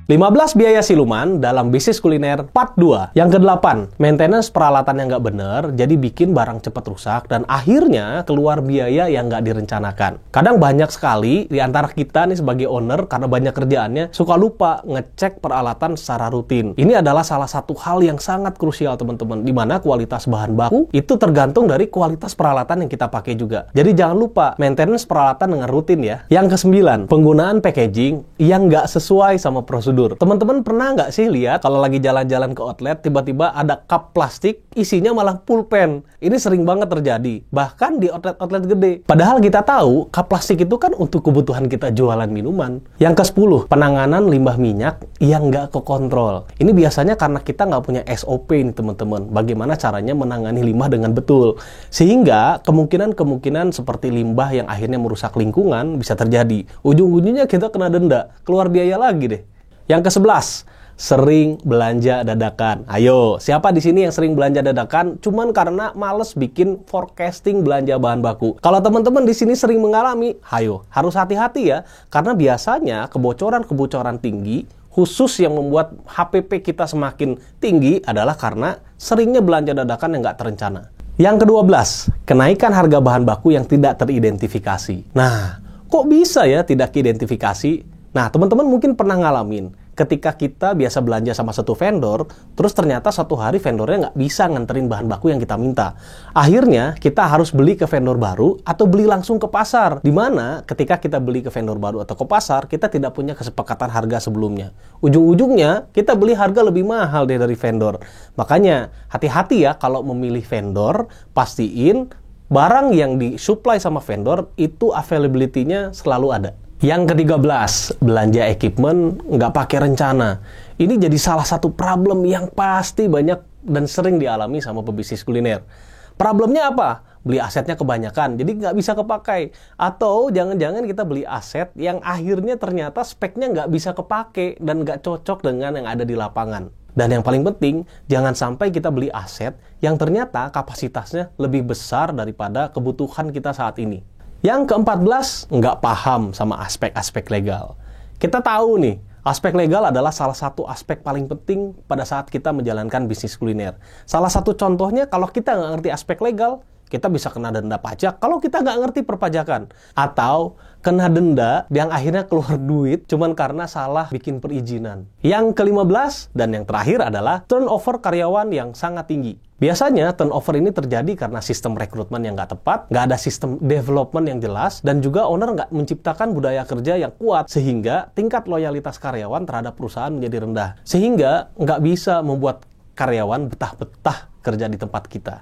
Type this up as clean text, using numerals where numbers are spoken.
15 biaya siluman dalam bisnis kuliner part 2. Yang ke-8, maintenance peralatan yang nggak bener, jadi bikin barang cepat rusak dan akhirnya keluar biaya yang nggak direncanakan. Kadang banyak sekali di antara kita nih sebagai owner, karena banyak kerjaannya, suka lupa ngecek peralatan secara rutin. Ini adalah salah satu hal yang sangat krusial teman-teman, di mana kualitas bahan baku itu tergantung dari kualitas peralatan yang kita pakai juga. Jadi jangan lupa maintenance peralatan dengan rutin ya. Yang ke-9, penggunaan packaging yang nggak sesuai sama prosedur. Teman-teman pernah nggak sih lihat kalau lagi jalan-jalan ke outlet, tiba-tiba ada cup plastik, isinya malah pulpen. Ini sering banget terjadi, bahkan di outlet-outlet gede. Padahal kita tahu, cup plastik itu kan untuk kebutuhan kita jualan minuman. Yang ke-10, penanganan limbah minyak yang nggak kekontrol. Ini biasanya karena kita nggak punya SOP nih teman-teman, bagaimana caranya menangani limbah dengan betul. Sehingga kemungkinan-kemungkinan seperti limbah yang akhirnya merusak lingkungan bisa terjadi. Ujung-ujungnya kita kena denda, keluar biaya lagi deh. Yang ke-11, sering belanja dadakan. Ayo, siapa di sini yang sering belanja dadakan cuman karena males bikin forecasting belanja bahan baku? Kalau teman-teman di sini sering mengalami, ayo, harus hati-hati ya, karena biasanya kebocoran-kebocoran tinggi khusus yang membuat HPP kita semakin tinggi adalah karena seringnya belanja dadakan yang nggak terencana. Yang ke-12, kenaikan harga bahan baku yang tidak teridentifikasi. Nah, kok bisa ya tidak identifikasi? Nah, teman-teman mungkin pernah ngalamin ketika kita biasa belanja sama satu vendor, terus ternyata suatu hari vendornya nggak bisa nganterin bahan baku yang kita minta. Akhirnya, kita harus beli ke vendor baru atau beli langsung ke pasar. Dimana ketika kita beli ke vendor baru atau ke pasar, kita tidak punya kesepakatan harga sebelumnya. Ujung-ujungnya, kita beli harga lebih mahal dari vendor. Makanya, hati-hati ya kalau memilih vendor, pastiin barang yang disuplai sama vendor itu availability-nya selalu ada. Yang ke-13, belanja equipment nggak pakai rencana. Ini jadi salah satu problem yang pasti banyak dan sering dialami sama pebisnis kuliner. Problemnya apa? Beli asetnya kebanyakan, jadi nggak bisa kepakai. Atau jangan-jangan kita beli aset yang akhirnya ternyata speknya nggak bisa kepake dan nggak cocok dengan yang ada di lapangan. Dan yang paling penting, jangan sampai kita beli aset yang ternyata kapasitasnya lebih besar daripada kebutuhan kita saat ini. Yang ke-14, nggak paham sama aspek-aspek legal. Kita tahu nih, aspek legal adalah salah satu aspek paling penting pada saat kita menjalankan bisnis kuliner. Salah satu contohnya, kalau kita nggak ngerti aspek legal, kita bisa kena denda pajak kalau kita nggak ngerti perpajakan. Atau kena denda yang akhirnya keluar duit cuman karena salah bikin perizinan. Yang ke-15 dan yang terakhir adalah turnover karyawan yang sangat tinggi. Biasanya turnover ini terjadi karena sistem rekrutmen yang nggak tepat, nggak ada sistem development yang jelas, dan juga owner nggak menciptakan budaya kerja yang kuat, sehingga tingkat loyalitas karyawan terhadap perusahaan menjadi rendah. Sehingga nggak bisa membuat karyawan betah-betah kerja di tempat kita.